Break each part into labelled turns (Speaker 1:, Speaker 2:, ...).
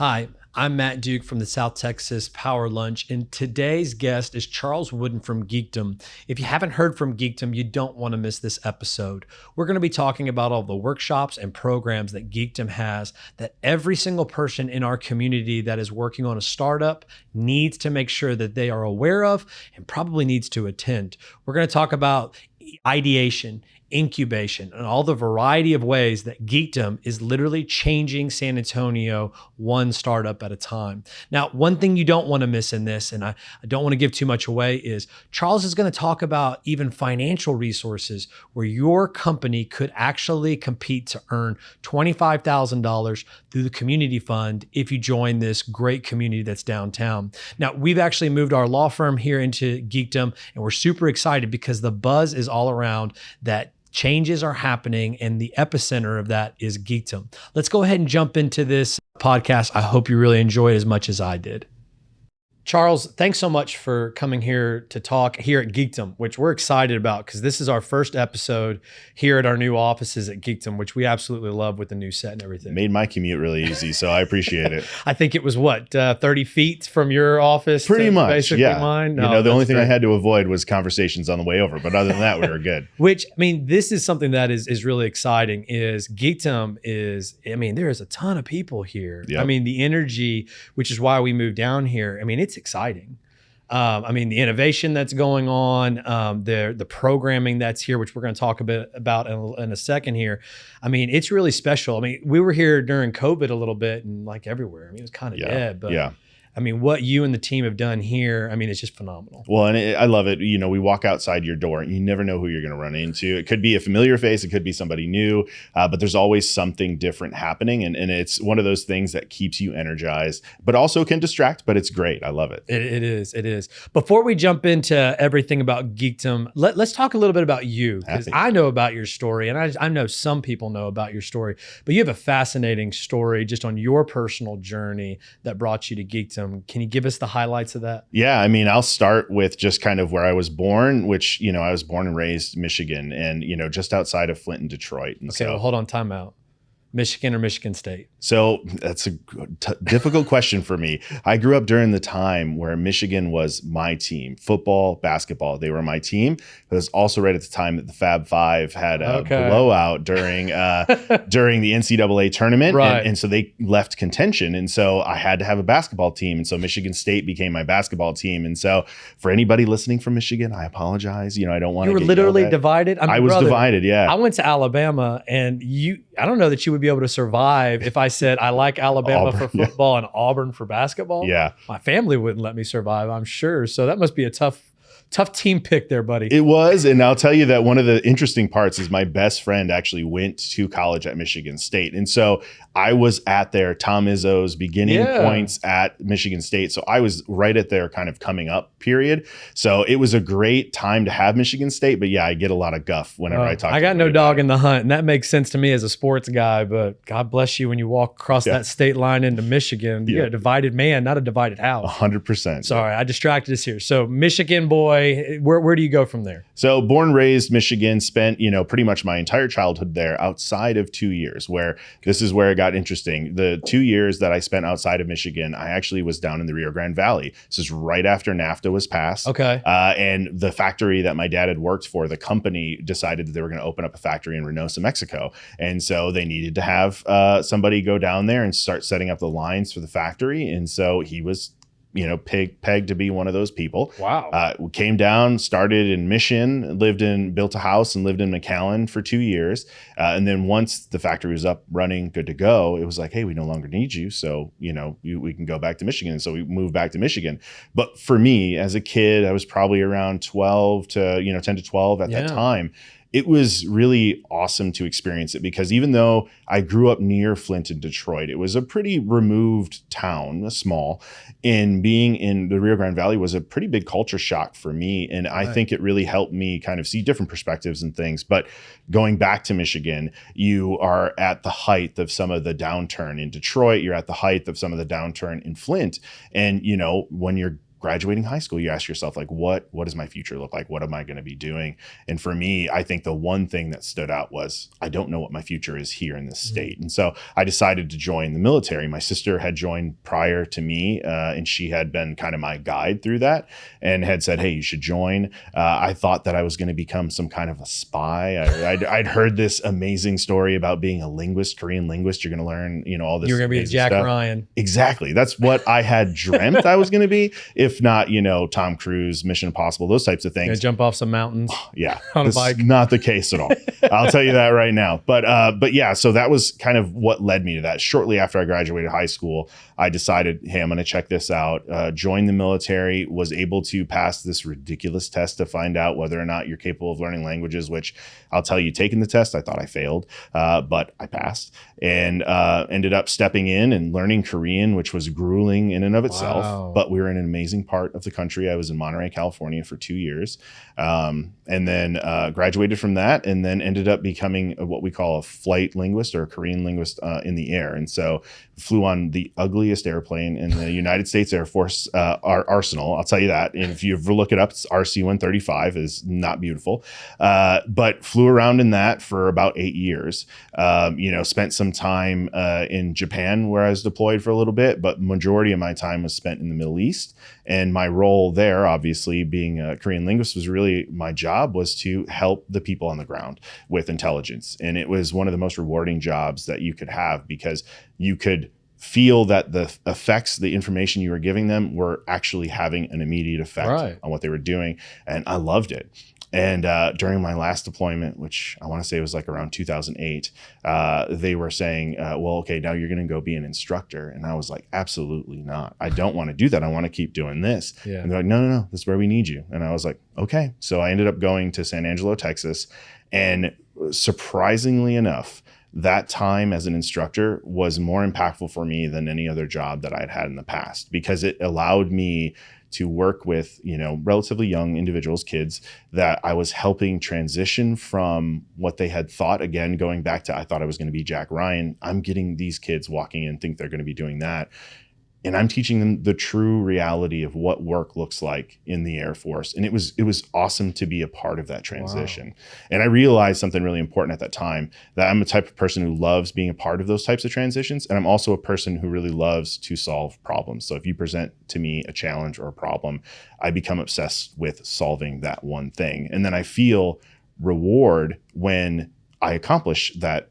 Speaker 1: Hi, I'm Matt Duke from the South Texas Power Lunch, and today's guest is Charles Woodin from Geekdom. If you haven't heard from Geekdom, you don't want to miss this episode. We're going to be talking about all the workshops and programs that Geekdom has that every single person in our community that is working on a startup needs to make sure that they are aware of and probably needs to attend. We're going to talk about ideation, incubation, and all the variety of ways that Geekdom is literally changing San Antonio one startup at a time. Now, one thing you don't want to miss in this, and I don't want to give too much away, is Charles is going to talk about even financial resources where your company could actually compete to earn $25,000 through the community fund if you join this great community that's downtown. Now, we've actually moved our law firm here into Geekdom, and we're super excited because the buzz is all around that changes are happening, and the epicenter of that is Geekdom. Let's go ahead and jump into this podcast. I hope you really enjoy it as much as I did. Charles, thanks so much for coming here to talk here at Geekdom, which we're excited about because this is our first episode here at our new offices at Geekdom, which we absolutely love with the new set and everything.
Speaker 2: Made my commute really easy, so I appreciate it.
Speaker 1: I think it was 30 feet from your office?
Speaker 2: Pretty much,
Speaker 1: basically
Speaker 2: yeah.
Speaker 1: Mine?
Speaker 2: No, the only thing I had to avoid was conversations on the way over, but other than that, we were good.
Speaker 1: Which, I mean, this is something that is really exciting is Geekdom is, I mean, there is a ton of people here.
Speaker 2: Yep.
Speaker 1: I mean, the energy, which is why we moved down here. I mean, it's exciting. I mean, the innovation that's going on, the programming that's here, which we're going to talk a bit about in a second here. I mean, it's really special. I mean, we were here during COVID a little bit and like everywhere. I mean, it was kind of dead, but I mean, what you and the team have done here, I mean, it's just phenomenal.
Speaker 2: Well, and I love it. You know, we walk outside your door and you never know who you're going to run into. It could be a familiar face. It could be somebody new, but there's always something different happening. And it's one of those things that keeps you energized, but also can distract, but it's great. I love it.
Speaker 1: It is. Before we jump into everything about Geekdom, let's talk a little bit about you, because I know about your story, and I know some people know about your story, but you have a fascinating story just on your personal journey that brought you to Geekdom. Can you give us the highlights of that?
Speaker 2: Yeah, I mean, I'll start with just kind of where I was born, which, you know, I was born and raised Michigan and, you know, just outside of Flint and Detroit. And
Speaker 1: okay, well, hold on, time out. Michigan or Michigan State?
Speaker 2: So that's a difficult question for me. I grew up during the time where Michigan was my team. Football, basketball, they were my team. It was also right at the time that the Fab Five had a blowout during the NCAA tournament.
Speaker 1: Right.
Speaker 2: And so they left contention. And so I had to have a basketball team. And so Michigan State became my basketball team. And so for anybody listening from Michigan, I apologize. You know, I don't want to.
Speaker 1: You were literally divided?
Speaker 2: I was divided, yeah.
Speaker 1: I went to Alabama, and I don't know that you would be able to survive if I said I like Alabama
Speaker 2: Auburn,
Speaker 1: for football and Auburn for basketball.
Speaker 2: Yeah.
Speaker 1: My family wouldn't let me survive, I'm sure. So that must be a tough team pick there, buddy.
Speaker 2: It was. And I'll tell you that one of the interesting parts is my best friend actually went to college at Michigan State. And so I was at their Tom Izzo's beginning points at Michigan State. So I was right at their kind of coming up period. So it was a great time to have Michigan State. But yeah, I get a lot of guff whenever I talk.
Speaker 1: I got no dog in the hunt. And that makes sense to me as a sports guy. But God bless you when you walk across that state line into Michigan. You're a divided man, not a divided house.
Speaker 2: 100%.
Speaker 1: Sorry, I distracted us here. So Michigan boy, where do you go from there?
Speaker 2: So born, raised Michigan, spent, you know, pretty much my entire childhood there outside of 2 years, where this is where it got interesting. The 2 years that I spent outside of Michigan, I actually was down in the Rio Grande Valley. This is right after NAFTA was passed.
Speaker 1: Okay.
Speaker 2: And the factory that my dad had worked for, the company decided that they were going to open up a factory in Reynosa, Mexico. And so they needed to have somebody go down there and start setting up the lines for the factory. And so he was, you know, pegged to be one of those people.
Speaker 1: Wow.
Speaker 2: Came down, started in Mission, built a house and lived in McAllen for 2 years. And then once the factory was up, running, good to go, it was like, hey, we no longer need you. So, you know, we can go back to Michigan. And so we moved back to Michigan. But for me as a kid, I was probably around 10 to 12 at that time. It was really awesome to experience it because even though I grew up near Flint and Detroit, it was a pretty removed town, small, and being in the Rio Grande Valley was a pretty big culture shock for me. And I think it really helped me kind of see different perspectives and things. But going back to Michigan, you are at the height of some of the downturn in Detroit. You're at the height of some of the downturn in Flint. And, you know, when you're graduating high school, you ask yourself, like, what does my future look like? What am I going to be doing? And for me, I think the one thing that stood out was I don't know what my future is here in this state. And so I decided to join the military. My sister had joined prior to me, and she had been kind of my guide through that and had said, hey, you should join. I thought that I was going to become some kind of a spy. I'd heard this amazing story about being a linguist, Korean linguist. You're going to learn, all this.
Speaker 1: You're going to be a Jack
Speaker 2: stuff.
Speaker 1: Ryan.
Speaker 2: Exactly. That's what I had dreamt I was going to be, if not, Tom Cruise, Mission Impossible, those types of things.
Speaker 1: Gonna jump off some mountains.
Speaker 2: Yeah.
Speaker 1: On a bike.
Speaker 2: Not the case at all. I'll tell you that right now. But yeah, so that was kind of what led me to that. Shortly after I graduated high school, I decided, hey, I'm going to check this out. Joined the military, was able to pass this ridiculous test to find out whether or not you're capable of learning languages, which I'll tell you, taking the test, I thought I failed, but I passed, and ended up stepping in and learning Korean, which was grueling in and of itself.
Speaker 1: Wow.
Speaker 2: But we were in an amazing part of the country. I was in Monterey, California for 2 years, and then graduated from that, and then ended up becoming what we call a flight linguist or a Korean linguist in the air. And so flew on the ugliest airplane in the United States Air Force arsenal. I'll tell you that. And if you ever look it up, it's RC-135, is not beautiful. But flew around in that for about 8 years. Spent some time in Japan where I was deployed for a little bit, but majority of my time was spent in the Middle East. And my role there, obviously being a Korean linguist, was really, my job was to help the people on the ground with intelligence. And it was one of the most rewarding jobs that you could have, because you could feel that the effects, the information you were giving them, were actually having an immediate effect on what they were doing. And I loved it. And during my last deployment, which I want to say was like around 2008, they were saying, well, okay, now you're going to go be an instructor. And I was like, absolutely not. I don't want to do that. I want to keep doing this. Yeah. And they're like, no, this is where we need you. And I was like, okay. So I ended up going to San Angelo, Texas. And surprisingly enough, that time as an instructor was more impactful for me than any other job that I'd had in the past, because it allowed me to work with, relatively young individuals, kids that I was helping transition from what they had thought. Again, going back to, I thought I was going to be Jack Ryan. I'm getting these kids walking in, think they're going to be doing that. And I'm teaching them the true reality of what work looks like in the Air Force. And it was awesome to be a part of that transition. Wow. And I realized something really important at that time, that I'm the type of person who loves being a part of those types of transitions. And I'm also a person who really loves to solve problems. So if you present to me a challenge or a problem, I become obsessed with solving that one thing. And then I feel reward when I accomplish that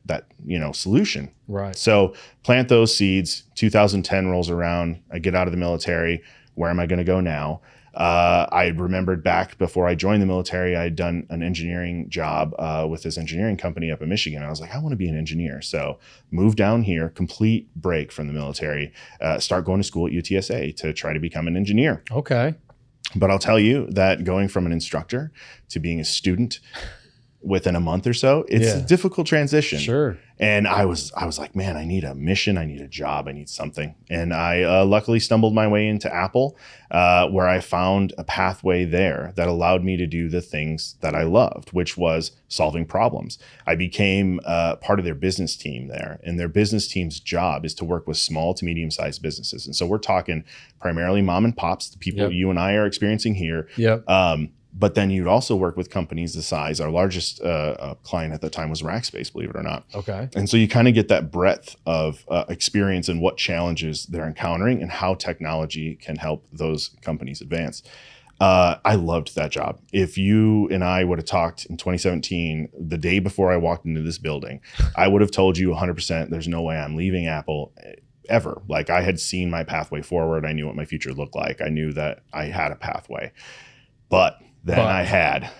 Speaker 2: solution. Right. So plant those seeds. 2010 rolls around. I get out of the military. Where am I going to go now? I remembered back before I joined the military, I had done an engineering job with this engineering company up in Michigan. I was like, I want to be an engineer. So move down here, complete break from the military, start going to school at UTSA to try to become an engineer. Okay. But I'll tell you that going from an instructor to being a student within a month or so, it's a difficult transition. Sure. And I was like, man, I need a mission. I need a job. I need something. And I luckily stumbled my way into Apple, where I found a pathway there that allowed me to do the things that I loved, which was solving problems. I became part of their business team there. And their business team's job is to work with small to medium-sized businesses. And so we're talking primarily mom and pops, the people you and I are experiencing here. Yep. But then you'd also work with companies the size. Our largest client at the time was Rackspace, believe it or not. Okay. And so you kind of get that breadth of experience and what challenges they're encountering and how technology can help those companies advance. I loved that job. If you and I would have talked in 2017, the day before I walked into this building, I would have told you 100%, there's no way I'm leaving Apple ever. Like, I had seen my pathway forward. I knew what my future looked like. I knew that I had a pathway. But I had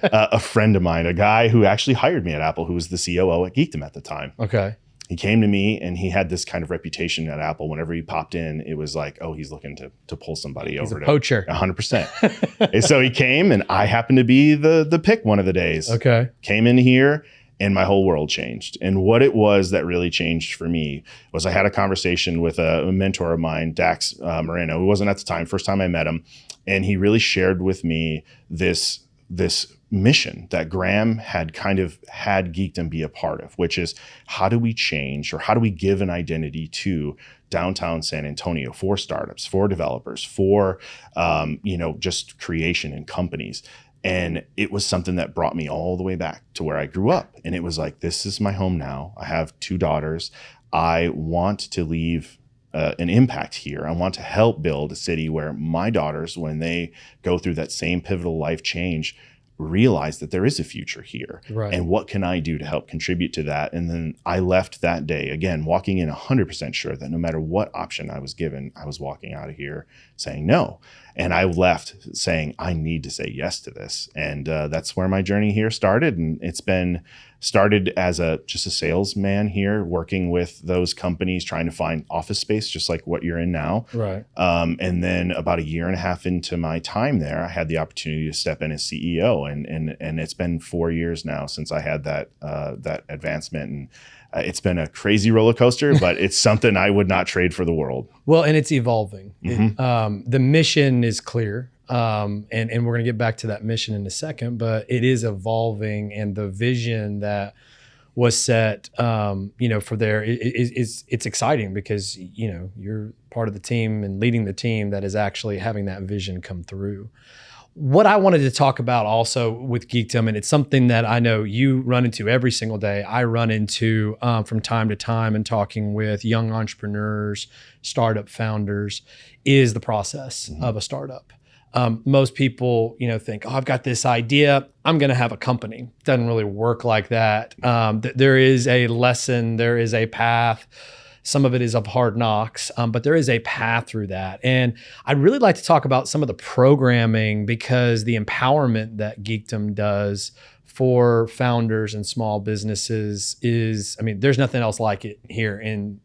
Speaker 2: a friend of mine, a guy who actually hired me at Apple, who was the COO at Geekdom at the time. Okay. He came to me and he had this kind of reputation at Apple. Whenever he popped in, it was like, oh, he's looking to pull somebody over. He's a poacher. 100%. And so he came, and I happened to be the pick one of the days. Okay. Came in here, and my whole world changed. And what it was that really changed for me was I had a conversation with a mentor of mine, Dax Moreno, who wasn't at the time, first time I met him. And he really shared with me this mission that Graham had kind of had Geekdom be a part of, which is, how do we change, or how do we give an identity to downtown San Antonio for startups, for developers, for, just creation and companies. And it was something that brought me all the way back to where I grew up. And it was like, this is my home now. I have 2 daughters. I want to leave an impact here. I want to help build a city where my daughters, when they go through that same pivotal life change, realize that there is a future here.
Speaker 1: Right.
Speaker 2: And what can I do to help contribute to that? And then I left that day, again, walking in 100% sure that no matter what option I was given, I was walking out of here saying no. And I left saying, I need to say yes to this. And that's where my journey here started. And it's been started as just a salesman here, working with those companies, trying to find office space, just like what you're in now.
Speaker 1: Right.
Speaker 2: And then about 1.5 years into my time there, I had the opportunity to step in as CEO. And it's been 4 years now since I had that advancement. And it's been a crazy roller coaster, but it's something I would not trade for the world.
Speaker 1: Well, and it's evolving.
Speaker 2: Mm-hmm.
Speaker 1: The mission is clear. And we're going to get back to that mission in a second, but it is evolving, and the vision that was set, for there it's exciting because, you're part of the team and leading the team that is actually having that vision come through. What I wanted to talk about also with Geekdom, and it's something that I know you run into every single day, I run into from time to time in talking with young entrepreneurs, startup founders, is the process of a startup. Most people, think, I've got this idea, I'm going to have a company. Doesn't really work like that. There is a lesson, there is a path. Some of it is of hard knocks, but there is a path through that. And I'd really like to talk about some of the programming, because the empowerment that Geekdom does for founders and small businesses is, there's nothing else like it here in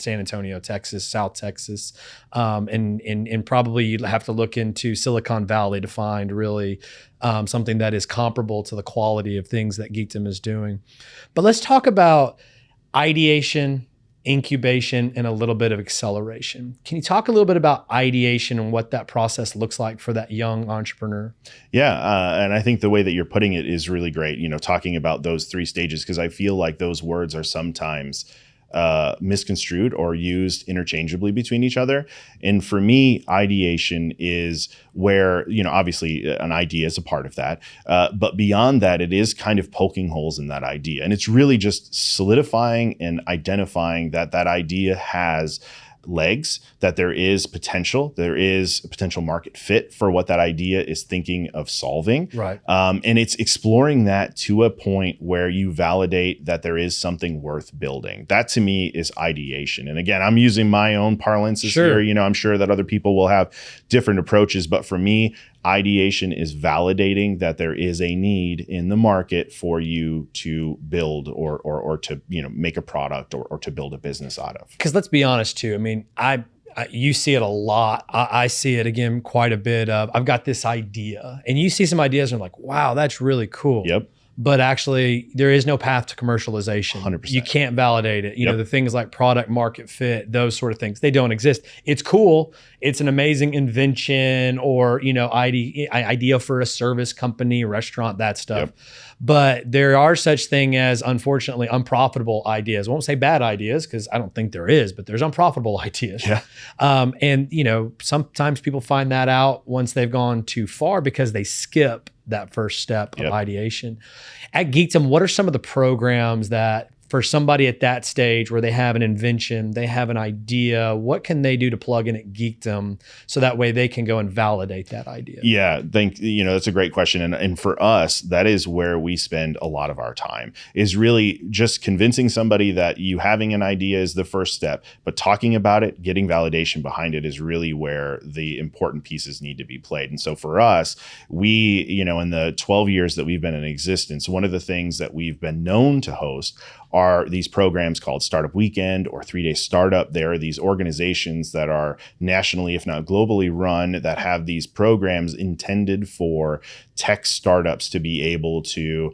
Speaker 1: San Antonio, Texas, South Texas. And probably you'd have to look into Silicon Valley to find really something that is comparable to the quality of things that Geekdom is doing. But let's talk about ideation, incubation, and a little bit of acceleration. Can you talk a little bit about ideation and what that process looks like for that young entrepreneur?
Speaker 2: Yeah, and I think the way that you're putting it is really great, talking about those 3 stages, because I feel like those words are sometimes misconstrued or used interchangeably between each other. And for me, ideation is where, obviously an idea is a part of that. But beyond that, it is kind of poking holes in that idea. And it's really just solidifying and identifying that that idea has legs, that there is potential market fit for what that idea is thinking of solving.
Speaker 1: Right.
Speaker 2: And it's exploring that to a point where you validate that there is something worth building. That to me is ideation. And again, I'm using my own parlances
Speaker 1: Sure.
Speaker 2: here. I'm sure that other people will have different approaches, but for me, ideation is validating that there is a need in the market for you to build or to make a product or to build a business out of.
Speaker 1: Because let's be honest too. You see it a lot. I see it again quite a bit of, I've got this idea, and you see some ideas and you're like, wow, that's really cool.
Speaker 2: Yep.
Speaker 1: But actually, there is no path to commercialization.
Speaker 2: 100%.
Speaker 1: You can't validate it. The things like product market fit, those sort of things, they don't exist. It's cool. It's an amazing invention or, idea for a service company, restaurant, that stuff.
Speaker 2: Yep.
Speaker 1: But there are such thing as, unfortunately, unprofitable ideas. I won't say bad ideas because I don't think there is, but there's unprofitable ideas.
Speaker 2: Yeah.
Speaker 1: And sometimes people find that out once they've gone too far because they skip that first step of ideation. At Geekdom, what are some of the programs that for somebody at that stage where they have an invention, they have an idea, what can they do to plug in at Geekdom so that way they can go and validate that idea?
Speaker 2: Yeah, that's a great question. And for us, that is where we spend a lot of our time, is really just convincing somebody that you having an idea is the first step, but talking about it, getting validation behind it is really where the important pieces need to be played. And so for us, we, in the 12 years that we've been in existence, one of the things that we've been known to host are these programs called Startup Weekend or 3-Day Startup. There are these organizations that are nationally, if not globally run, that have these programs intended for tech startups to be able to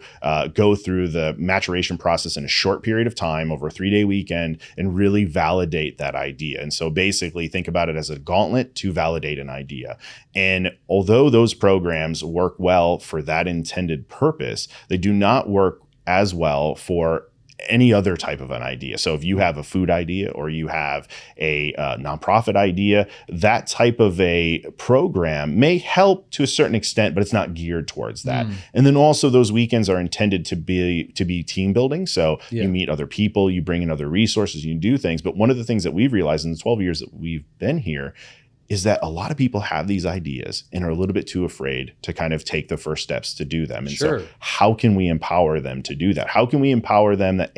Speaker 2: go through the maturation process in a short period of time over a 3-day weekend and really validate that idea. And so basically think about it as a gauntlet to validate an idea. And although those programs work well for that intended purpose, they do not work as well for any other type of an idea. So if you have a food idea or you have a nonprofit idea, that type of a program may help to a certain extent, but it's not geared towards that. And then also those weekends are intended to be team building. So you meet other people, you bring in other resources, you do things. But one of the things that we've realized in the 12 years that we've been here is that a lot of people have these ideas and are a little bit too afraid to kind of take the first steps to do them. And so how can we empower them to do that? How can we empower them that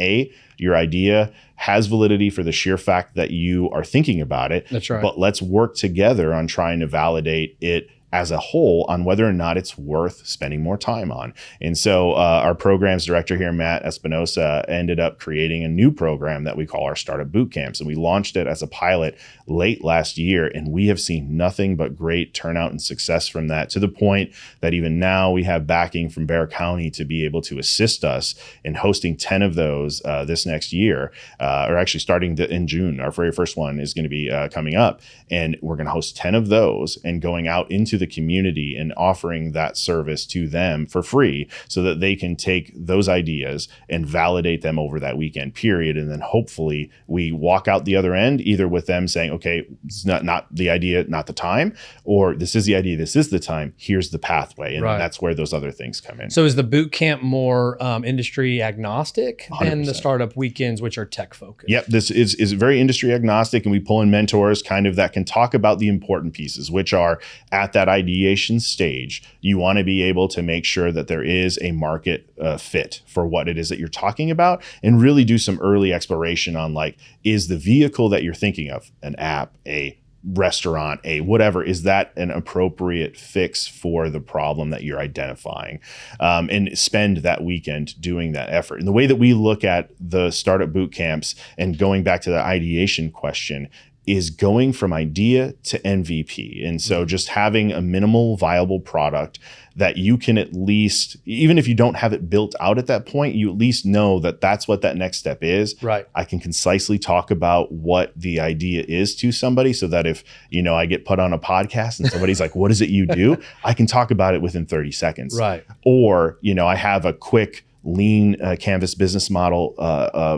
Speaker 2: your idea has validity for the sheer fact that you are thinking about it.
Speaker 1: That's right.
Speaker 2: But let's work together on trying to validate it as a whole on whether or not it's worth spending more time on. And so our programs director here, Matt Espinosa, ended up creating a new program that we call our Startup Boot Camps. And we launched it as a pilot late last year. And we have seen nothing but great turnout and success from that, to the point that even now we have backing from Bexar County to be able to assist us in hosting 10 of those this next year, or actually starting in June. Our very first one is going to be coming up. And we're going to host 10 of those and going out into the community and offering that service to them for free so that they can take those ideas and validate them over that weekend period. And then hopefully we walk out the other end, either with them saying, okay, it's not the idea, not the time, or this is the idea, this is the time, here's the pathway. And that's where those other things come in.
Speaker 1: So is the boot camp more industry agnostic
Speaker 2: 100%.
Speaker 1: than the startup weekends, which are tech focused?
Speaker 2: Yep, this is very industry agnostic, and we pull in mentors kind of that can talk about the important pieces, which are at that ideation stage. You want to be able to make sure that there is a market fit for what it is that you're talking about, and really do some early exploration on, like, is the vehicle that you're thinking of, an app, a restaurant, a whatever, is that an appropriate fix for the problem that you're identifying? And spend that weekend doing that effort. And the way that we look at the startup boot camps, and going back to the ideation question, is going from idea to MVP. And so just having a minimal viable product that you can at least, even if you don't have it built out at that point, you at least know that that's what that next step is.
Speaker 1: Right.
Speaker 2: I can concisely talk about what the idea is to somebody, so that if, I get put on a podcast and somebody's like, what is it you do? I can talk about it within 30 seconds.
Speaker 1: Right.
Speaker 2: Or, I have a quick lean canvas business model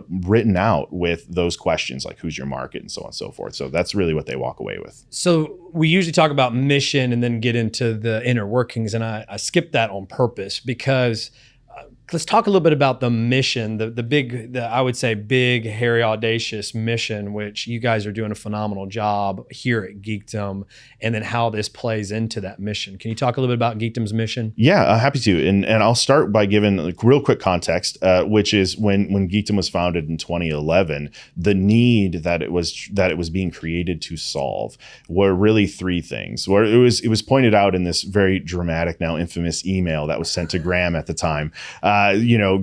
Speaker 2: written out with those questions, like who's your market and so on and so forth. So that's really what they walk away with.
Speaker 1: So we usually talk about mission and then get into the inner workings. And I skipped that on purpose because let's talk a little bit about the mission, I would say big, hairy, audacious mission, which you guys are doing a phenomenal job here at Geekdom, and then how this plays into that mission. Can you talk a little bit about Geekdom's mission?
Speaker 2: Yeah, happy to. And I'll start by giving real quick context, which is when Geekdom was founded in 2011, the need that it was being created to solve were really three things. Where it was pointed out in this very dramatic, now infamous email that was sent to Graham at the time.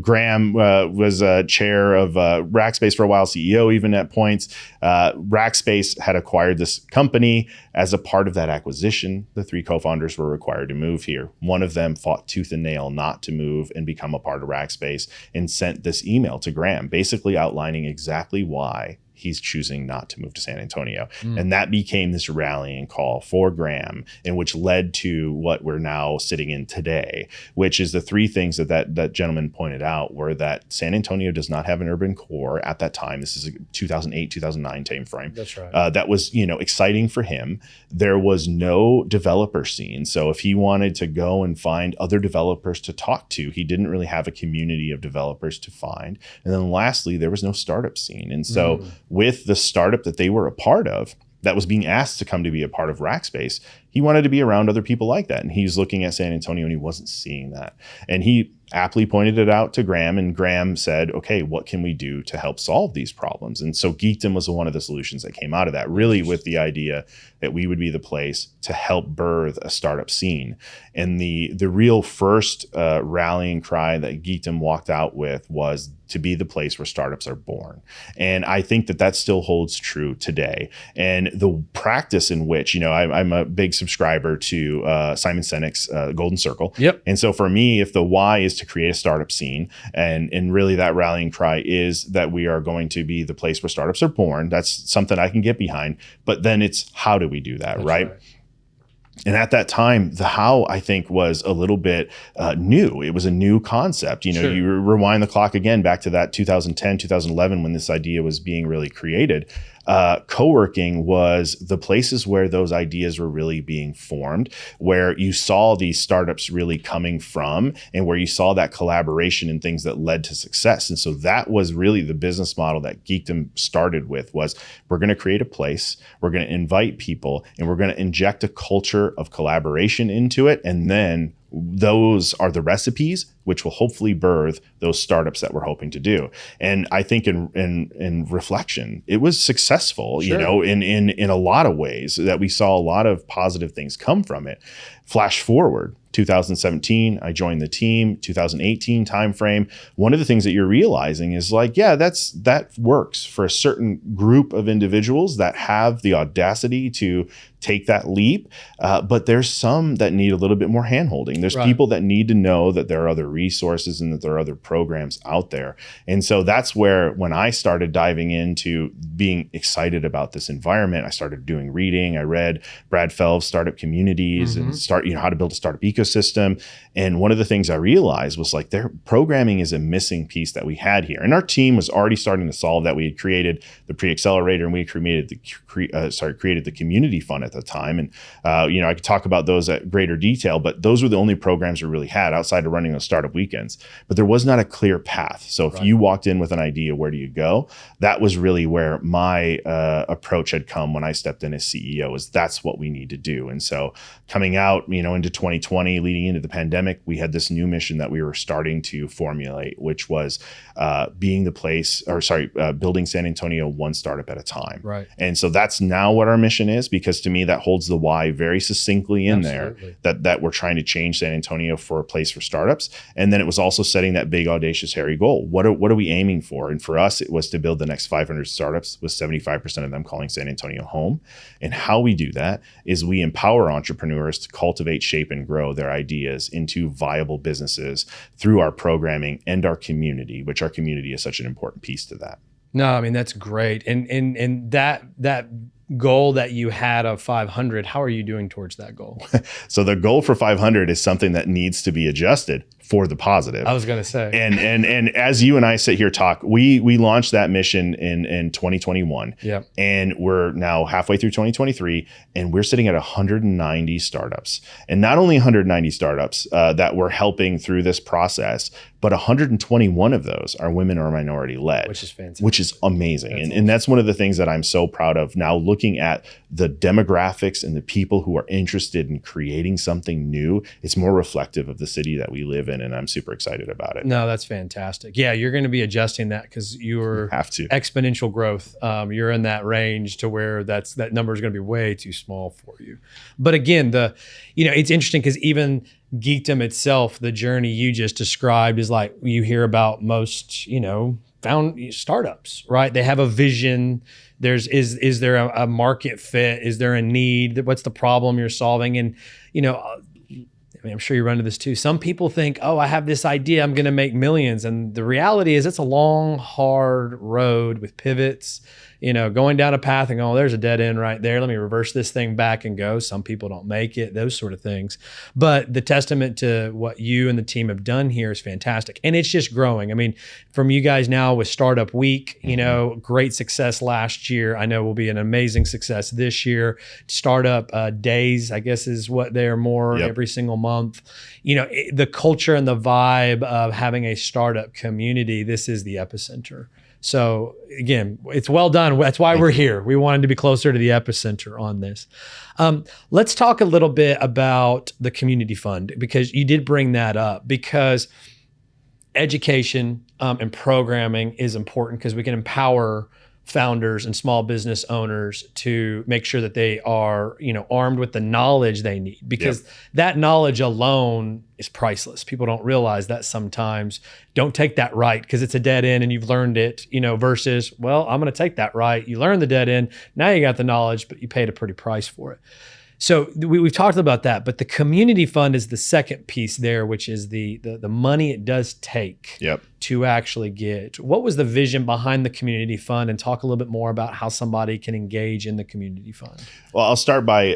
Speaker 2: Graham was chair of Rackspace for a while, CEO even at points. Rackspace had acquired this company. As a part of that acquisition, the three co-founders were required to move here. One of them fought tooth and nail not to move and become a part of Rackspace, and sent this email to Graham, basically outlining exactly why he's choosing not to move to San Antonio. And that became this rallying call for Graham, and which led to what we're now sitting in today, which is the three things that gentleman pointed out were that San Antonio does not have an urban core at that time. This is a 2008, 2009 timeframe.
Speaker 1: That's right.
Speaker 2: That was, exciting for him. There was no developer scene. So if he wanted to go and find other developers to talk to, he didn't really have a community of developers to find. And then lastly, there was no startup scene. And so with the startup that they were a part of, that was being asked to come to be a part of Rackspace, he wanted to be around other people like that. And he's looking at San Antonio and he wasn't seeing that. And he aptly pointed it out to Graham, and Graham said, okay, what can we do to help solve these problems? And so Geekdom was one of the solutions that came out of that, really with the idea that we would be the place to help birth a startup scene. And the real first rallying cry that Geekdom walked out with was to be the place where startups are born. And I think that still holds true today. And the practice in which, I'm a big subscriber to Simon Sinek's Golden Circle.
Speaker 1: Yep.
Speaker 2: And so for me, if the why is to create a startup scene, and really that rallying cry is that we are going to be the place where startups are born, that's something I can get behind. But then it's, how do we do that, right? And at that time, the how, I think, was a little bit new. It was a new concept. You know,
Speaker 1: Sure.
Speaker 2: you rewind the clock again back to that 2010, 2011, when this idea was being really created. Co-working was the places where those ideas were really being formed, where you saw these startups really coming from, and where you saw that collaboration and things that led to success. And so that was really the business model that Geekdom started with, was we're going to create a place, we're going to invite people, and we're going to inject a culture of collaboration into it. And then those are the recipes which will hopefully birth those startups that we're hoping to do. And I think in reflection, it was successful,
Speaker 1: Sure.
Speaker 2: you know, in a lot of ways, that we saw a lot of positive things come from it. Flash forward, 2017, I joined the team. 2018 timeframe. One of the things that you're realizing is like, yeah, that works for a certain group of individuals that have the audacity to take that leap. But there's some that need a little bit more handholding. There's
Speaker 1: Right.
Speaker 2: people that need to know that there are other resources and that there are other programs out there. And so that's where, when I started diving into being excited about this environment, I started doing reading. I read Brad Fell's Startup Communities and how to build a startup ecosystem. And one of the things I realized was like, their programming is a missing piece that we had here. And our team was already starting to solve that. We had created the pre-accelerator, and we created the community fund at the time. And I could talk about those at greater detail, but those were the only programs we really had outside of running those startup weekends. But there was not a clear path. So if you walked in with an idea, where do you go? That was really where my approach had come when I stepped in as CEO, is that's what we need to do. And so coming out, into 2020, leading into the pandemic, we had this new mission that we were starting to formulate, which was building San Antonio one startup at a time.
Speaker 1: Right.
Speaker 2: And so that's now what our mission is, because to me, that holds the why very succinctly in
Speaker 1: Absolutely.
Speaker 2: there, that we're trying to change San Antonio for a place for startups. And then it was also setting that big, audacious, hairy goal. What are we aiming for? And for us, it was to build the next 500 startups, with 75% of them calling San Antonio home. And how we do that is we empower entrepreneurs to cultivate, shape, and grow their ideas into viable businesses through our programming and our community, which our community is such an important piece to that.
Speaker 1: No, I mean, that's great. And that goal that you had of 500, how are you doing towards that goal?
Speaker 2: So the goal for 500 is something that needs to be adjusted for the positive.
Speaker 1: I was going to say.
Speaker 2: And as you and I sit here talk, we launched that mission in 2021.
Speaker 1: Yep.
Speaker 2: And we're now halfway through 2023, and we're sitting at 190 startups. And not only 190 startups that we're helping through this process, but 121 of those are women or minority led.
Speaker 1: Which is fantastic.
Speaker 2: Which is amazing. And that's one of the things that I'm so proud of now, looking at the demographics and the people who are interested in creating something new. It's more reflective of the city that we live in, and I'm super excited about it.
Speaker 1: No, that's fantastic. Yeah, you're going to be adjusting that because you're exponential growth. You're in that range to where that number is going to be way too small for you. But again, it's interesting because even Geekdom itself, the journey you just described, is like you hear about most, found startups, right? They have a vision. Is there a market fit? Is there a need? What's the problem you're solving? And, I'm sure you run into this too. Some people think, oh, I have this idea, I'm going to make millions. And the reality is it's a long, hard road with pivots, going down a path and going, oh, there's a dead end right there. Let me reverse this thing back and go. Some people don't make it, those sort of things. But the testament to what you and the team have done here is fantastic. And it's just growing. I mean, from you guys now with Startup Week, great success last year. I know will be an amazing success this year. Startup Days, I guess, is what they're more every single month. The culture and the vibe of having a startup community, this is the epicenter. So again, it's well done. That's why we're here. We wanted to be closer to the epicenter on this. Let's talk a little bit about the community fund, because you did bring that up, because education and programming is important, because we can empower founders and small business owners to make sure that they are, armed with the knowledge they need, because that knowledge alone is priceless. People don't realize that sometimes. Don't take that right because it's a dead end and you've learned it, versus, well, I'm going to take that right. You learn the dead end. Now you got the knowledge, but you paid a pretty price for it. So we've talked about that, but the community fund is the second piece there, which is the money it does take to actually get? What was the vision behind the community fund, and talk a little bit more about how somebody can engage in the community fund?
Speaker 2: Well, I'll start by,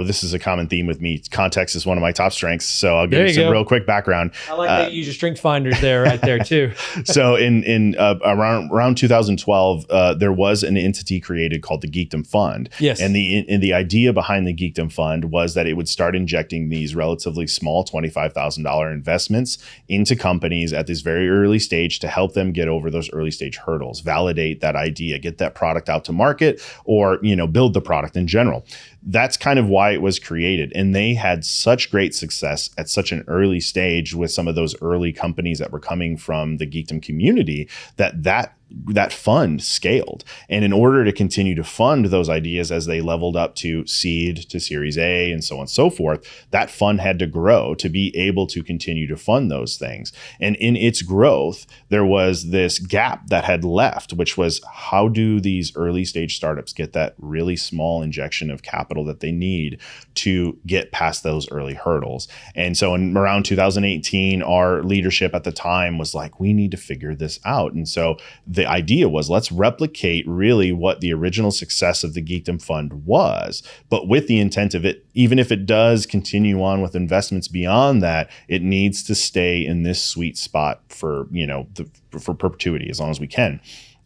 Speaker 2: this is a common theme with me. Context is one of my top strengths. So I'll give you some real quick background.
Speaker 1: I like that you use your strength finders there, right there too.
Speaker 2: So in around 2012, there was an entity created called the Geekdom Fund.
Speaker 1: Yes.
Speaker 2: And the idea behind the Geekdom Fund was that it would start injecting these relatively small $25,000 investments into companies at this very early stage to help them get over those early stage hurdles, validate that idea, get that product out to market, or build the product in general. That's kind of why it was created. And they had such great success at such an early stage with some of those early companies that were coming from the Geekdom community that fund scaled. And in order to continue to fund those ideas as they leveled up to seed, to Series A, and so on and so forth, that fund had to grow to be able to continue to fund those things. And in its growth, there was this gap that had left, which was, how do these early stage startups get that really small injection of capital that they need to get past those early hurdles? And so in around 2018, our leadership at the time was like, we need to figure this out. And so the idea was, let's replicate really what the original success of the Geekdom Fund was, but with the intent of it, even if it does continue on with investments beyond that, it needs to stay in this sweet spot for for perpetuity as long as we can.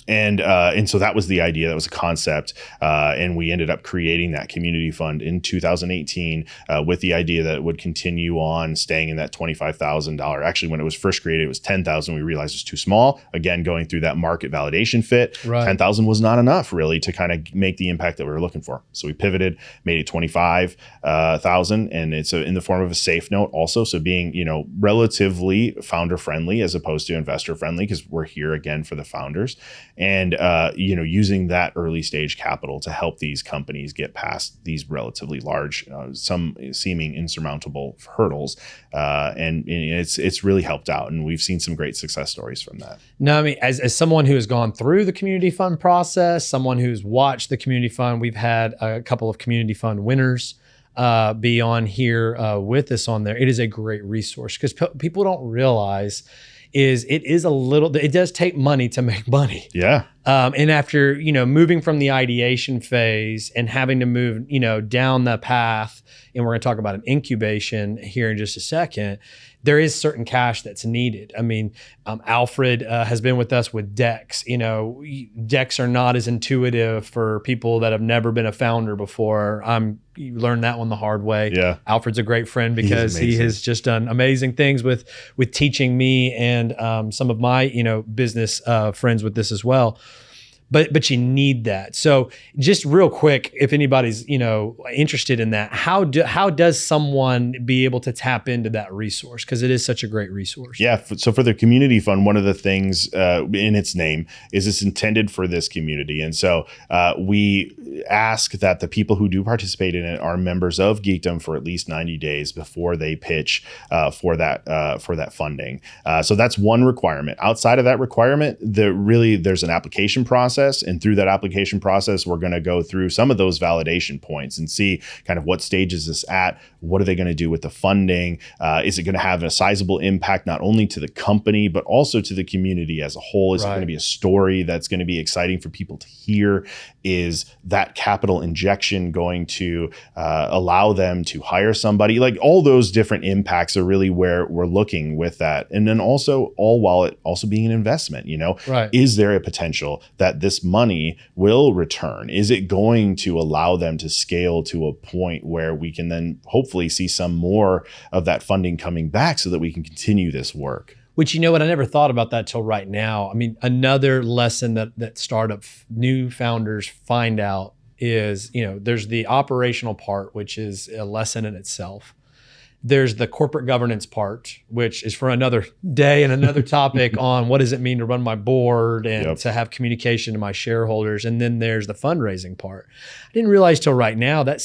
Speaker 2: And so that was the idea. That was a concept. And we ended up creating that community fund in 2018 with the idea that it would continue on staying in that $25,000. Actually, when it was first created, it was $10,000. We realized it was too small. Again, going through that market validation fit, right. $10,000 was not enough really to kind of make the impact that we were looking for. So we pivoted, made it $25,000, and it's in the form of a safe note also. So being, relatively founder friendly as opposed to investor friendly, because we're here again for the founders. And, using that early stage capital to help these companies get past these relatively large, some seeming insurmountable hurdles. And it's really helped out. And we've seen some great success stories from that.
Speaker 1: No, I mean, as someone who has gone through the community fund process, someone who's watched the community fund, we've had a couple of community fund winners be on here with us on there. It is a great resource because people don't realize it does take money to make money.
Speaker 2: Yeah.
Speaker 1: And after, moving from the ideation phase and having to move, down the path, and we're going to talk about an incubation here in just a second, there is certain cash that's needed. I mean, Alfred has been with us with decks. Decks are not as intuitive for people that have never been a founder before. You learned that one the hard way.
Speaker 2: Yeah.
Speaker 1: Alfred's a great friend because he has just done amazing things with teaching me and some of my, business friends with this as well. But you need that. So just real quick, if anybody's interested in that, how does someone be able to tap into that resource? Because it is such a great resource.
Speaker 2: Yeah. So for the community fund, one of the things in its name is it's intended for this community, and so we ask that the people who do participate in it are members of Geekdom for at least 90 days before they pitch for that funding. So that's one requirement. Outside of that requirement, there's an application process. And through that application process, we're going to go through some of those validation points and see kind of what stage is this at? What are they going to do with the funding? Is it going to have a sizable impact not only to the company, but also to the community as a whole? Is it going to be a story that's going to be exciting for people to hear? Is that capital injection going to allow them to hire somebody? Like all those different impacts are really where we're looking with that. And then also all while it also being an investment,
Speaker 1: right.
Speaker 2: Is there a potential that this money will return? Is it going to allow them to scale to a point where we can then hopefully see some more of that funding coming back so that we can continue this work?
Speaker 1: Which, I never thought about that till right now. I mean, another lesson that startup new founders find out is, there's the operational part, which is a lesson in itself. There's the corporate governance part, which is for another day and another topic on what does it mean to run my board and to have communication to my shareholders. And then there's the fundraising part. I didn't realize till right now that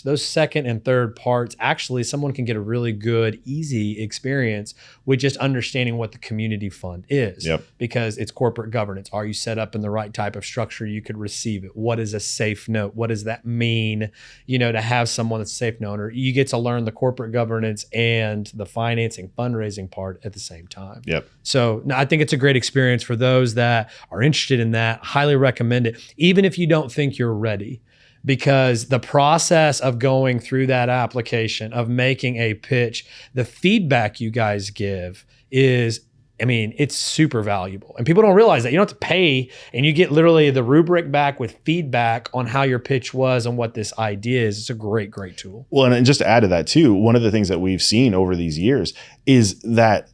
Speaker 1: those second and third parts, actually someone can get a really good, easy experience with just understanding what the community fund is. Because it's corporate governance. Are you set up in the right type of structure you could receive it? What is a safe note? What does that mean, to have someone that's a safe note? Or you get to learn the corporate governance and the financing, fundraising part at the same time.
Speaker 2: Yep.
Speaker 1: So no, I think it's a great experience for those that are interested in that. Highly recommend it, even if you don't think you're ready, because the process of going through that application, of making a pitch, the feedback you guys give is, I mean, it's super valuable. And people don't realize that. You don't have to pay, and you get literally the rubric back with feedback on how your pitch was and what this idea is. It's a great, great tool.
Speaker 2: Well, and just to add to that too, one of the things that we've seen over these years is that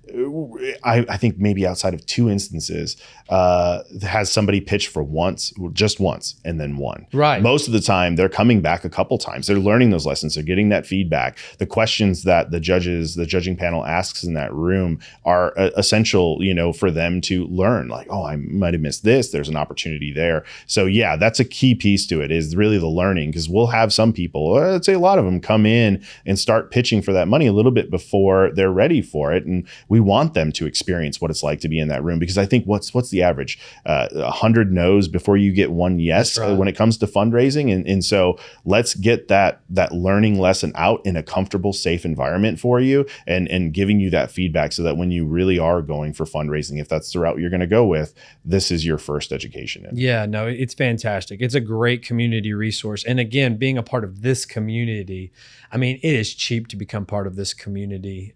Speaker 2: I think maybe outside of 2 instances, has somebody pitch for just once, and then won.
Speaker 1: Right.
Speaker 2: Most of the time, they're coming back a couple times. They're learning those lessons. They're getting that feedback. The questions that the judging panel asks in that room are essential, for them to learn. Like, oh, I might have missed this. There's an opportunity there. So yeah, that's a key piece to it, is really the learning, because we'll have some people, I'd say a lot of them, come in and start pitching for that money a little bit before they're ready for it. And we want them to experience what it's like to be in that room, because I think what's the average? 100 no's before you get 1 yes.
Speaker 1: Right.
Speaker 2: When it comes to fundraising. And so let's get that learning lesson out in a comfortable, safe environment for you, and giving you that feedback, so that when you really are going for fundraising, if that's the route you're going to go with, this is your first education in.
Speaker 1: Yeah, no, it's fantastic. It's a great community resource. And again, being a part of this community, I mean, it is cheap to become part of this community,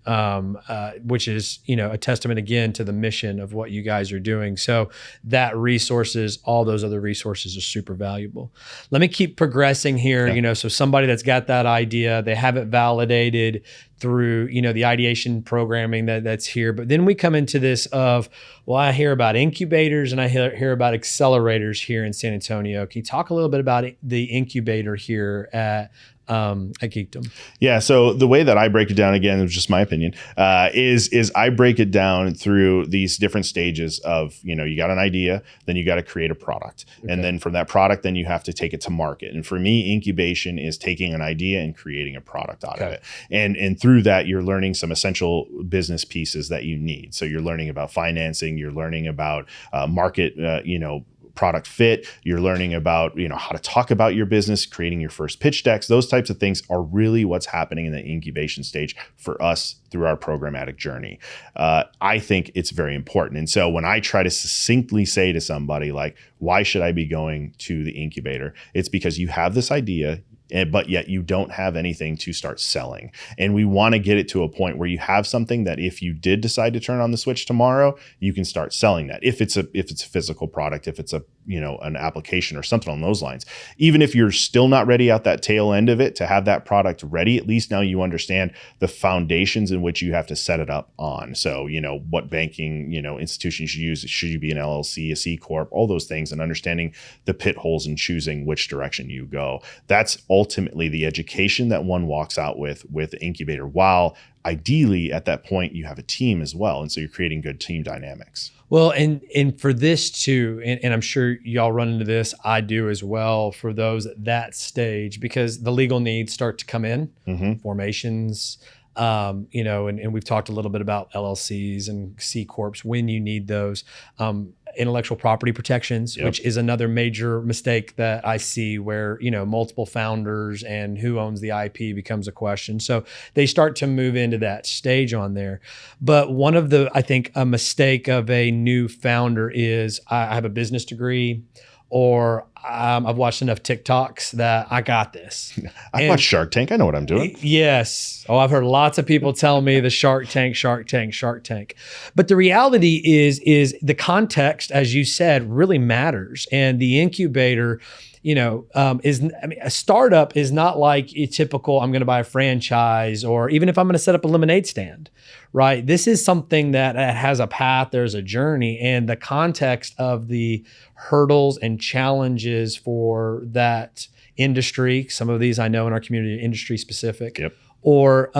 Speaker 1: which is, a testament again to the mission of what you guys are doing. So that resources, all those other resources are super valuable. Let me keep progressing here.
Speaker 2: Yeah.
Speaker 1: So somebody that's got that idea, they have it validated through, the ideation programming that's here. But then we come into this of, well, I hear about incubators and I hear about accelerators here in San Antonio. Can you talk a little bit about the incubator here at Geekdom?
Speaker 2: Yeah. So the way that I break it down, again, it's just my opinion, is I break it down through these different stages of, you got an idea, then you got to create a product. Okay. And then from that product, then you have to take it to market. And for me, incubation is taking an idea and creating a product out of it. And through that, you're learning some essential business pieces that you need. So you're learning about financing, you're learning about market, product fit. You're learning about, how to talk about your business, creating your first pitch decks. Those types of things are really what's happening in the incubation stage for us through our programmatic journey. I think it's very important. And so when I try to succinctly say to somebody, like, why should I be going to the incubator? It's because you have this idea, but yet you don't have anything to start selling. And we want to get it to a point where you have something that if you did decide to turn on the switch tomorrow, you can start selling that. If it's a physical product, if it's an application or something on those lines. Even if you're still not ready out that tail end of it to have that product ready, at least now you understand the foundations in which you have to set it up on. So, what banking, institution you should use. Should you be an LLC, a C Corp, all those things, and understanding the pit holes and choosing which direction you go. That's ultimately the education that one walks out with the incubator, while ideally at that point you have a team as well. And so you're creating good team dynamics.
Speaker 1: Well, and for this too, and I'm sure y'all run into this, I do as well, for those at that stage, because the legal needs start to come in, formations, and we've talked a little bit about LLCs and C Corps when you need those. Intellectual property protections, which is another major mistake that I see, where, multiple founders and who owns the IP becomes a question. So they start to move into that stage on there. But one of I think a mistake of a new founder is, I have a business degree, or I've watched enough TikToks that I got this.
Speaker 2: I watched Shark Tank. I know what I'm doing.
Speaker 1: Yes. Oh, I've heard lots of people tell me the Shark Tank. But the reality is the context, as you said, really matters. And the incubator, a startup is not like a typical, I'm going to buy a franchise, or even if I'm going to set up a lemonade stand, right? This is something that has a path, there's a journey, and the context of the hurdles and challenges for that industry. Some of these I know in our community, industry specific, or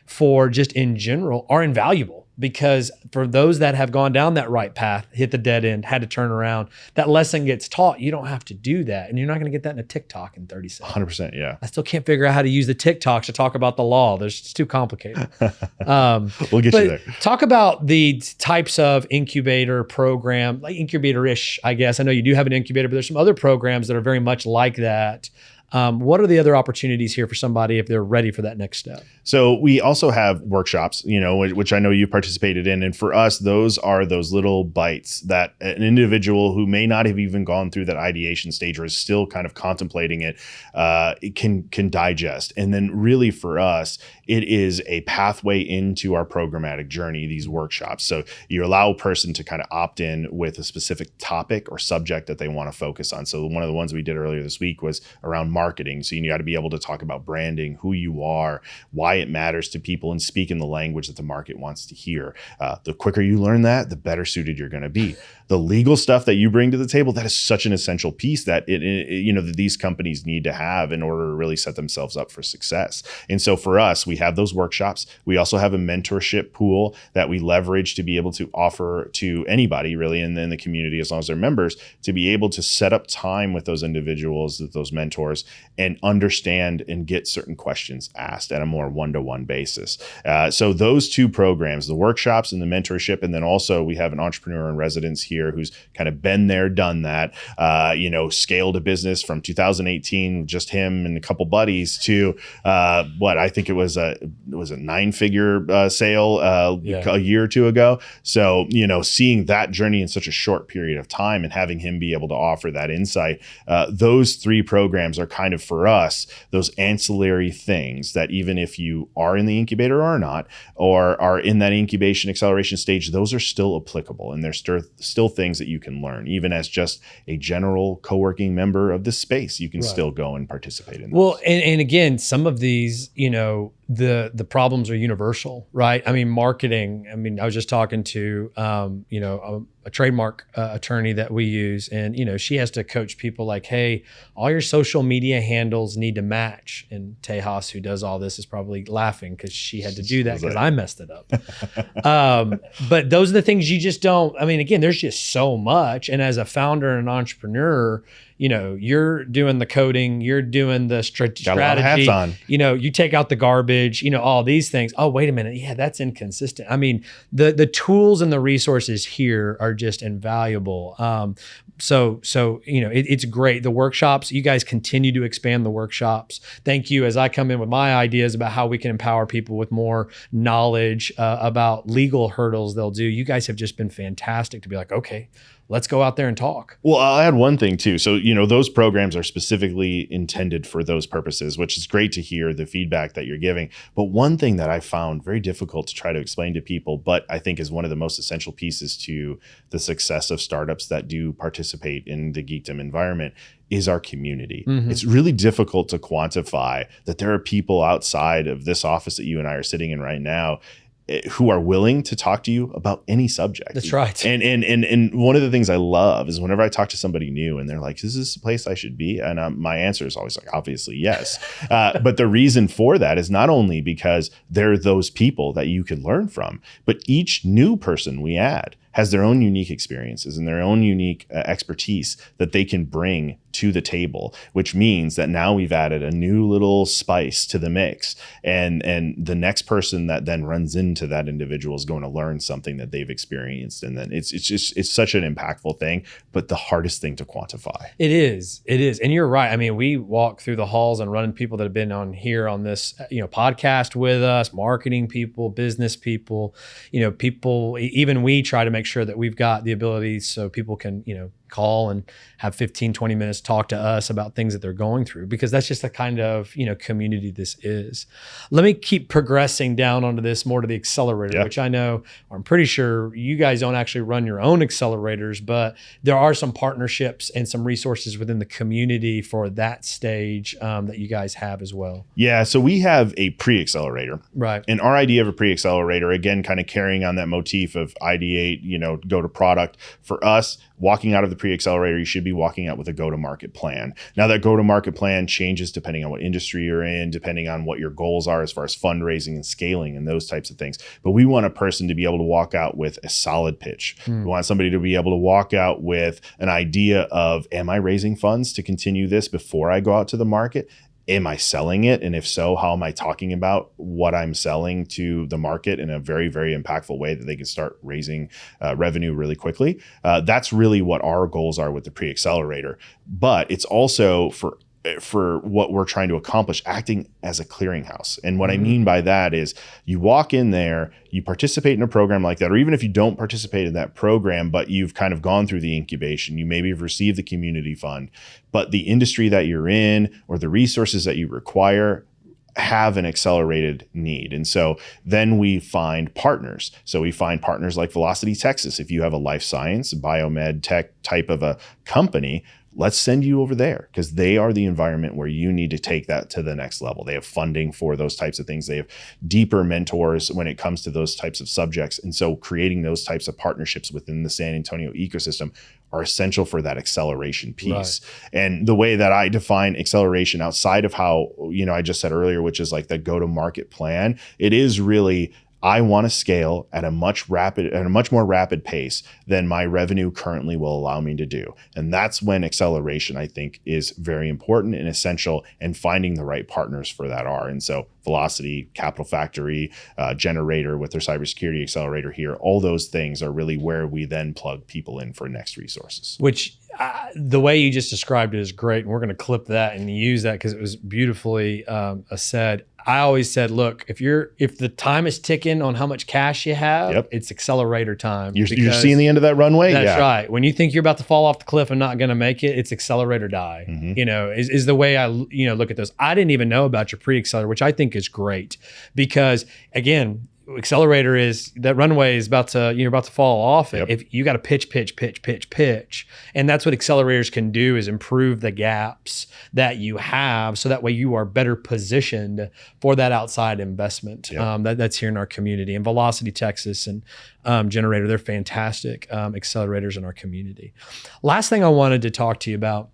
Speaker 1: for just in general, are invaluable. Because for those that have gone down that right path, hit the dead end, had to turn around, that lesson gets taught. You don't have to do that. And you're not going to get that in a TikTok in 30 seconds.
Speaker 2: 100%, yeah.
Speaker 1: I still can't figure out how to use the TikToks to talk about the law. It's too complicated.
Speaker 2: We'll get you there.
Speaker 1: Talk about the types of incubator program, like incubator-ish, I guess. I know you do have an incubator, but there's some other programs that are very much like that. What are the other opportunities here for somebody if they're ready for that next step?
Speaker 2: So we also have workshops, which I know you participated in. And for us, those are those little bites that an individual who may not have even gone through that ideation stage or is still kind of contemplating it, can digest. And then really for us, it is a pathway into our programmatic journey, these workshops. So you allow a person to kind of opt in with a specific topic or subject that they want to focus on. So one of the ones we did earlier this week was around marketing. So you got to be able to talk about branding, who you are, why it matters to people, and speak in the language that the market wants to hear. The quicker you learn that, the better suited you're going to be. The legal stuff that you bring to the table, that is such an essential piece that that these companies need to have in order to really set themselves up for success. And so for us, we have those workshops. We also have a mentorship pool that we leverage to be able to offer to anybody really in the community, as long as they're members, to be able to set up time with those individuals, with those mentors, and understand and get certain questions asked at a more one-to-one basis. So those two programs, the workshops and the mentorship, and then also we have an entrepreneur in residence here who's kind of been there, done that, scaled a business from 2018, just him and a couple buddies, to I think it was a 9-figure sale a year or two ago. So, seeing that journey in such a short period of time and having him be able to offer that insight, those three programs are kind of for us, those ancillary things that even if you are in the incubator or not, or are in that incubation acceleration stage, those are still applicable. And there's still things that you can learn, even as just a general co-working member of this space, you can still go and participate in.
Speaker 1: Well, and again, some of these, the problems are universal, right? I mean, marketing. I mean, I was just talking to, a trademark attorney that we use, and she has to coach people like, hey, all your social media handles need to match. And Tejas, who does all this, is probably laughing because she had to do that because I messed it up. But those are the things you just don't. I mean, again, there's just so much, and as a founder and an entrepreneur, you're doing the coding, you're doing the strategy.
Speaker 2: Got a lot of hats on.
Speaker 1: You take out the garbage, all ththese things. Oh, wait a minute. Yeah, that's inconsistent. I mean, the tools and the resources here are just invaluable. So it's great. The workshops, you guys continue to expand the workshops. Thank you. As I come in with my ideas about how we can empower people with more knowledge about legal hurdles they'll do, you guys have just been fantastic to be like, okay, let's go out there and talk.
Speaker 2: Well, I'll add one thing too. So, those programs are specifically intended for those purposes, which is great to hear the feedback that you're giving. But one thing that I found very difficult to try to explain to people, but I think is one of the most essential pieces to the success of startups that do participate in the Geekdom environment, is our community. Mm-hmm. It's really difficult to quantify that there are people outside of this office that you and I are sitting in right now who are willing to talk to you about any subject.
Speaker 1: That's right.
Speaker 2: And one of the things I love is whenever I talk to somebody new and they're like, is this a place I should be? And my answer is always like, obviously, yes. But the reason for that is not only because they're those people that you can learn from, but each new person we add has their own unique experiences and their own unique expertise that they can bring to the table, which means that now we've added a new little spice to the mix. And the next person that then runs into that individual is going to learn something that they've experienced. And then it's such an impactful thing, but the hardest thing to quantify. It is.
Speaker 1: And you're right. I mean, we walk through the halls and run into people that have been on here on this, podcast with us, marketing people, business people, people, even we try to make sure that we've got the ability so people can, call and have 15, 20 minutes talk to us about things that they're going through, because that's just the kind of, community this is. Let me keep progressing down onto this more to the accelerator, which I know, or I'm pretty sure you guys don't actually run your own accelerators, but there are some partnerships and some resources within the community for that stage that you guys have as well.
Speaker 2: Yeah. So we have a pre-accelerator.
Speaker 1: Right.
Speaker 2: And our idea of a pre-accelerator, again, kind of carrying on that motif of ideate, go to product. For us, walking out of the pre-accelerator, you should be walking out with a go-to-market plan. Now that go-to-market plan changes depending on what industry you're in, depending on what your goals are as far as fundraising and scaling and those types of things. But we want a person to be able to walk out with a solid pitch. We want somebody to be able to walk out with an idea of, am I raising funds to continue this before I go out to the market? Am I selling it? And if so, how am I talking about what I'm selling to the market in a very, very impactful way that they can start raising revenue really quickly? That's really what our goals are with the pre-accelerator. But it's also for for what we're trying to accomplish, acting as a clearinghouse. And what I mean by that is you walk in there, you participate in a program like that, or even if you don't participate in that program, but you've kind of gone through the incubation, you maybe have received the community fund, but the industry that you're in or the resources that you require have an accelerated need. And so then we find partners. So we find partners like Velocity Texas. If you have a life science, biomed tech type of a company, let's send you over there because they are the environment where you need to take that to the next level. They have funding for those types of things. They have deeper mentors when it comes to those types of subjects. And so creating those types of partnerships within the San Antonio ecosystem are essential for that acceleration piece. Right. And the way that I define acceleration outside of how, I just said earlier, which is like the go-to-market plan, it is really, I want to scale at a much more rapid pace than my revenue currently will allow me to do. And that's when acceleration, I think, is very important and essential, and finding the right partners for that are. And so Velocity, Capital Factory, Generator with their cybersecurity accelerator here, all those things are really where we then plug people in for next resources.
Speaker 1: Which the way you just described it is great. And we're going to clip that and use that because it was beautifully said. I always said, look, if the time is ticking on how much cash you have, it's accelerator time.
Speaker 2: You're seeing the end of that runway.
Speaker 1: That's right. When you think you're about to fall off the cliff and not going to make it, it's accelerate or die. Is the way I look at those. I didn't even know about your pre-accelerator, which I think is great because again, accelerator is that runway is about to fall off. Yep. If you got to pitch, and that's what accelerators can do is improve the gaps that you have, so that way you are better positioned for that outside investment. Yep. That's here in our community. And Velocity Texas and Generator, they're fantastic accelerators in our community. Last thing I wanted to talk to you about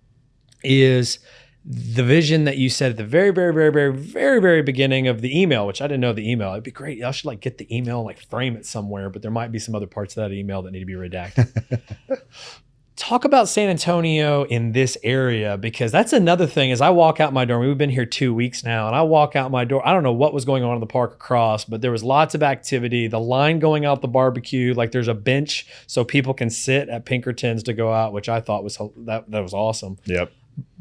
Speaker 1: is the vision that you said at the very, very, very, very, very, very beginning of the email, which I didn't know the email. It'd be great. I should get the email and frame it somewhere, but there might be some other parts of that email that need to be redacted. Talk about San Antonio in this area, because that's another thing. As I walk out my door, we've been here 2 weeks now, and I walk out my door. I don't know what was going on in the park across, but there was lots of activity. The line going out the barbecue, there's a bench so people can sit at Pinkerton's to go out, which I thought was that was awesome.
Speaker 2: Yep.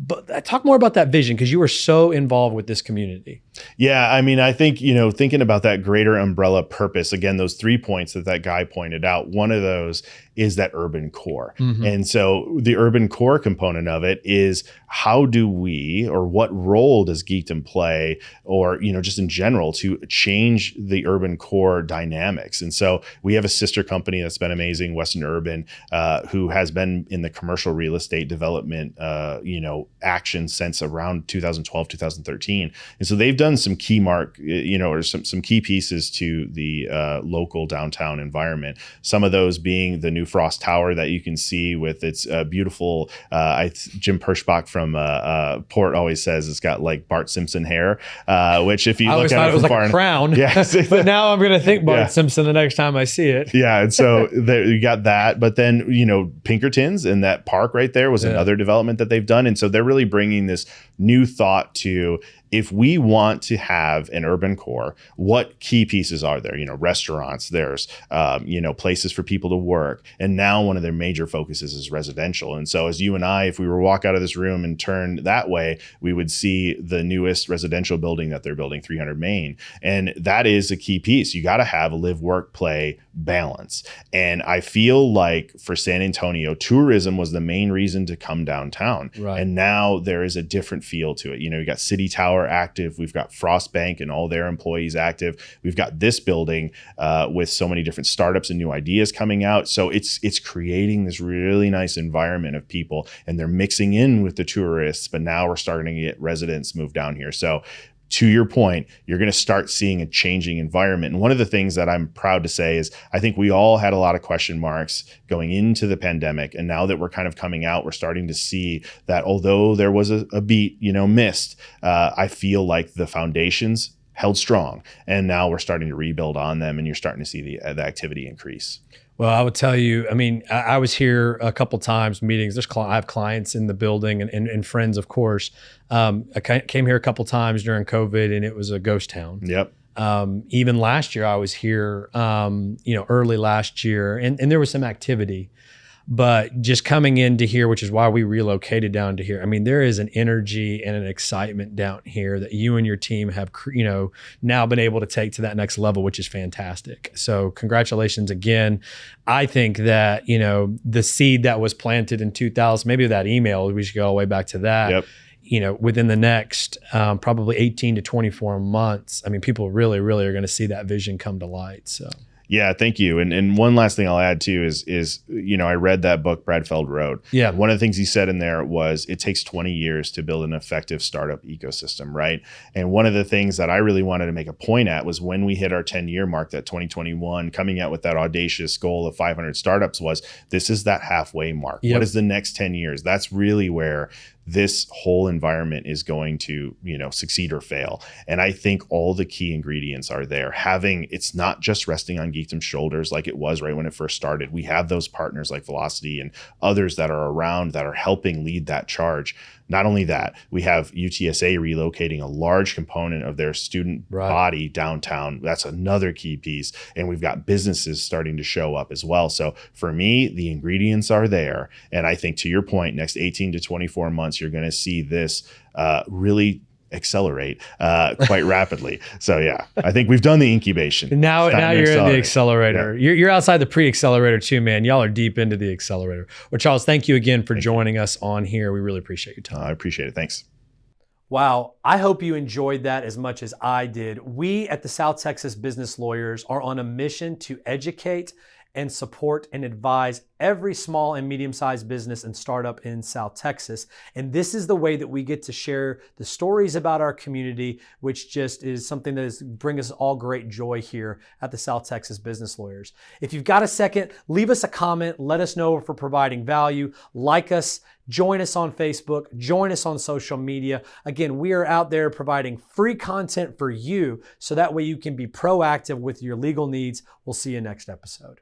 Speaker 1: But talk more about that vision, because you were so involved with this community.
Speaker 2: Yeah, I think, thinking about that greater umbrella purpose, again, those 3 points that guy pointed out, one of those is that urban core. Mm-hmm. And so the urban core component of it is, how do we, or what role does Geekdom play, or, just in general, to change the urban core dynamics? And so we have a sister company that's been amazing, Western Urban, who has been in the commercial real estate development, action since around 2012, 2013. And so they've done some key or some key pieces to the local downtown environment. Some of those being the new Frost Tower that you can see with its beautiful, Jim Pershbach from Port always says it's got Bart Simpson hair, which if you look at it from far,
Speaker 1: a crown.
Speaker 2: Yes.
Speaker 1: But now I'm going to think Bart Simpson the next time I see it.
Speaker 2: Yeah. And so you got that, but then, Pinkerton's in that park right there was another development that they've done. And so they're really bringing this new thought to, if we want to have an urban core, what key pieces are there? Restaurants, there's, places for people to work. And now one of their major focuses is residential. And so as you and I, if we were to walk out of this room and turn that way, we would see the newest residential building that they're building, 300 Main. And that is a key piece. You got to have a live, work, play balance. And I feel like for San Antonio, tourism was the main reason to come downtown. Right. And now there is a different feel to it. You got City Tower active. We've got Frost Bank and all their employees active. We've got this building with so many different startups and new ideas coming out. So it's creating this really nice environment of people, and they're mixing in with the tourists, but now we're starting to get residents move down here. So to your point, you're going to start seeing a changing environment. And one of the things that I'm proud to say is, I think we all had a lot of question marks going into the pandemic. And now that we're kind of coming out, we're starting to see that although there was a beat, missed, I feel like the foundations held strong. And now we're starting to rebuild on them, and you're starting to see the activity increase.
Speaker 1: Well, I would tell you, I was here a couple times, meetings. I have clients in the building and friends, of course. I came here a couple times during COVID, and it was a ghost town.
Speaker 2: Yep.
Speaker 1: Even last year, I was here, early last year, and there was some activity. But just coming into here, which is why we relocated down to here. I mean, there is an energy and an excitement down here that you and your team have, now been able to take to that next level, which is fantastic. So congratulations again. I think that, the seed that was planted in 2000, maybe that email, we should go all the way back to that.
Speaker 2: Yep.
Speaker 1: Within the next probably 18 to 24 months, I mean, people really, really are going to see that vision come to light. So.
Speaker 2: Yeah, thank you. And one last thing I'll add too is I read that book, Bradfeld Road.
Speaker 1: Yeah.
Speaker 2: One of the things he said in there was it takes 20 years to build an effective startup ecosystem, right? And one of the things that I really wanted to make a point at was when we hit our 10-year mark, that 2021, coming out with that audacious goal of 500 startups this is that halfway mark.
Speaker 1: Yep.
Speaker 2: What is the next 10 years? That's really where this whole environment is going to, succeed or fail. And I think all the key ingredients are there. It's not just resting on Geekdom's shoulders like it was right when it first started. We have those partners like Velocity and others that are around that are helping lead that charge. Not only that, we have UTSA relocating a large component of their student body downtown. That's another key piece. And we've got businesses starting to show up as well. So for me, the ingredients are there. And I think to your point, next 18 to 24 months, you're going to see this really accelerate quite rapidly. So yeah, I think we've done the incubation.
Speaker 1: Now you're in the accelerator. Yeah. You're outside the pre-accelerator too, man. Y'all are deep into the accelerator. Well, Charles, thank you again for joining us on here. We really appreciate your time.
Speaker 2: I appreciate it. Thanks.
Speaker 1: Wow. I hope you enjoyed that as much as I did. We at the South Texas Business Lawyers are on a mission to educate and support and advise every small and medium-sized business and startup in South Texas. And this is the way that we get to share the stories about our community, which just is something that is bring us all great joy here at the South Texas Business Lawyers. If you've got a second, leave us a comment. Let us know if we're providing value. Like us, join us on Facebook, join us on social media. Again, we are out there providing free content for you so that way you can be proactive with your legal needs. We'll see you next episode.